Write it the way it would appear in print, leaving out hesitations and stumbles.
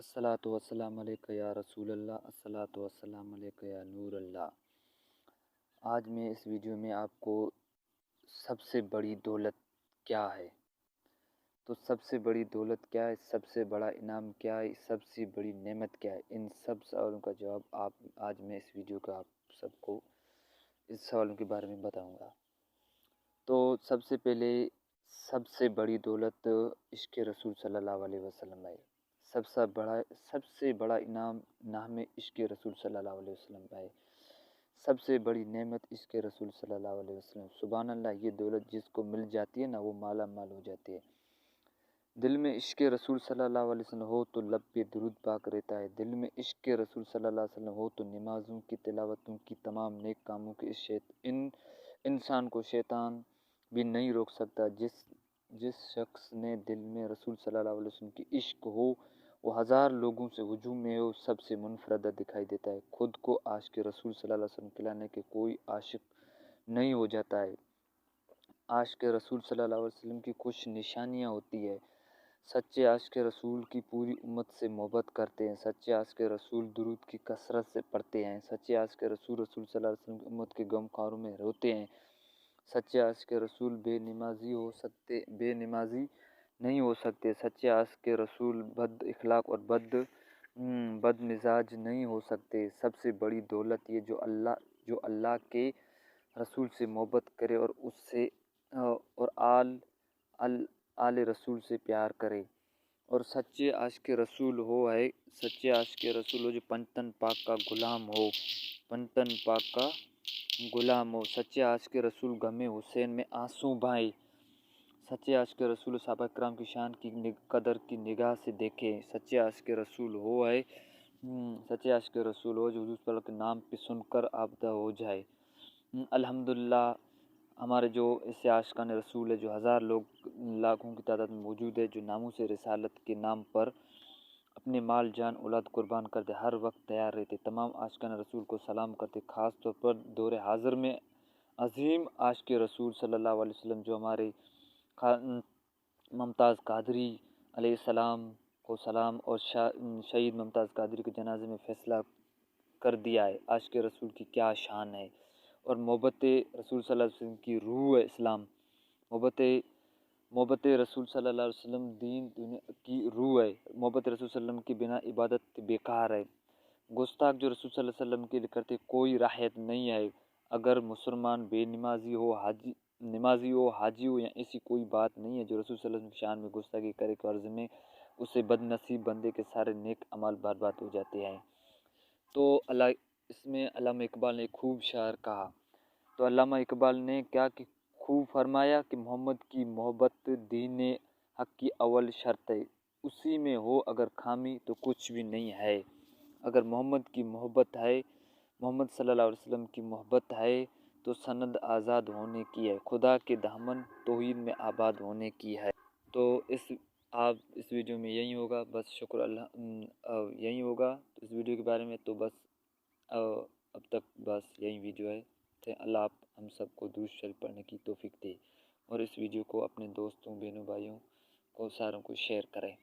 अस्सलातु वस्सलामु अलैका या रसूल अल्लाह, अस्सलातु वस्सलामु अलैका या नूर अल्लाह। आज मैं इस वीडियो में आपको सबसे बड़ी दौलत क्या है, तो सबसे बड़ी दौलत क्या है, सबसे बड़ा इनाम क्या है, सबसे बड़ी नेमत क्या है, इन सब सवालों का जवाब आज मैं इस वीडियो का आप सबको इस सवालों के बारे में बताऊंगा। तो सबसे पहले सबसे बड़ी दौलत इश्क़ रसूल सल्लल्लाहु अलैहि वसल्लम है। सबसे बड़ा इनाम नाम इश्क़ रसूल सल्लल्लाहु अलैहि वसल्लम है। सबसे बड़ी नेमत इश्क़ रसूल सल्लल्लाहु अलैहि वसल्लम। सुभान अल्लाह, ये दौलत जिसको मिल जाती है ना, वो माला माल हो जाती है। दिल में इश्क़ रसूल सल्लल्लाहु अलैहि वसल्लम हो तो लब पे दुरूद पाक रहता है। दिल में इश्क़ रसूल सल्लल्लाहु अलैहि वसल्लम हो तो नमाज़ों की तिलावतों की तमाम नेक कामों के इंसान को शैतान भी नहीं रोक सकता। जिस शख्स ने दिल में रसूल सल्लल्लाहु अलैहि वसल्लम की इश्क हो, वो हज़ार लोगों से हुजूम में हो सबसे मुनफरदा दिखाई देता है। खुद को आशिक रसूल सल्लल्लाहु अलैहि वसल्लम खिलाने के कोई आशिक नहीं हो जाता है। आशिक रसूल सल्लल्लाहु अलैहि वसल्लम की कुछ निशानियाँ होती है। सच्चे आशिक रसूल की पूरी उम्मत से मोहब्बत करते हैं। सच्चे आशिक रसूल दुरूद की कसरत से पढ़ते हैं। सच्चे आशिक रसूल सल्लल्लाहु अलैहि वसल्लम की उम्मत के गमखारों में रोते हैं। सच्चे आशिक रसूल बेनमाजी नहीं हो सकते। सच्चे आशिक रसूल बद इखलाक और बद मिजाज नहीं हो सकते। सबसे बड़ी दौलत ये जो अल्लाह के रसूल से मोहब्बत करे और उससे और आल रसूल से प्यार करे और सच्चे आशिक रसूल सच्चे आशिक रसूल हो जो पंतन पाक का गुलाम हो। सच्चे आशिक रसूल गमे हुसैन में आंसू बहाए। सच्चे आशिक रसूल सहाबा किराम की शान की कदर की निगाह से देखे। सच्चे आशिक रसूल सच्चे आशिक रसूल हो जो हुजूर सल्लल्लाहु अलैहि वसल्लम के नाम पे सुनकर आबदा हो जाए। अल्हम्दुलिल्लाह, हमारे जो ऐसे आशिकान रसूल है जो हज़ार लाखों की तादाद में मौजूद है, जो नामों से रिसालत के नाम पर अपने माल जान औलाद कुर्बान करते, हर वक्त तैयार रहते। तमाम आशिकान रसूल को सलाम करते। ख़ास तौर पर दौर हाज़िर में अज़ीम आशिक रसूल सल्लल्लाहु अलैहि वसल्लम जो हमारे मुमताज़ कादरी अलैहिस्सलाम को सलाम और शहीद मुमताज़ कादरी के जनाजे में फ़ैसला कर दिया है। आशिक रसूल की क्या शान है और मोहब्बत रसूल सल्लल्लाहु अलैहि वसल्लम की रूह है इस्लाम। मोहब्बत रसूल सल्लल्लाहु अलैहि वसल्लम दीन दुनिया की रूह है। मोहब्बत रसूल सल्लल्लाहु अलैहि वसल्लम की बिना इबादत बेकार है। गुस्ताख जो रसूल सल्लल्लाहु अलैहि वसल्लम के लिए करते कोई राहत नहीं है। अगर मुसलमान बेनमाजी हो, हाजी हो या ऐसी कोई बात नहीं है जो रसूल सल्लल्लाहु अलैहि वसल्लम की शान में गुस्ताखी करे के अर्ज़ में उसे बदनसीब बंदे के सारे नेक अमल बर्बाद हो जाते हैं। तो इसमें अल्लामा इकबाल ने खूब शायर कहा। तो अल्लामा इकबाल ने क्या कि खूब फरमाया कि मोहम्मद की मोहब्बत दीन हक की अव्वल शर्त है। उसी में हो अगर खामी तो कुछ भी नहीं है। अगर मोहम्मद की मोहब्बत है, मोहम्मद सल्लल्लाहु अलैहि वसल्लम की मोहब्बत है तो सनद आज़ाद होने की है, खुदा के दामन तौहीद में आबाद होने की है। तो इस वीडियो में यही होगा, बस शुक्र अल्लाह यही होगा तो इस वीडियो के बारे में। तो बस अब तक बस यही वीडियो है। तो अल्लाह आप हम सबको दुरूद शरीफ पढ़ने की तौफीक दे और इस वीडियो को अपने दोस्तों, बहनों, भाइयों को सारों को शेयर करें।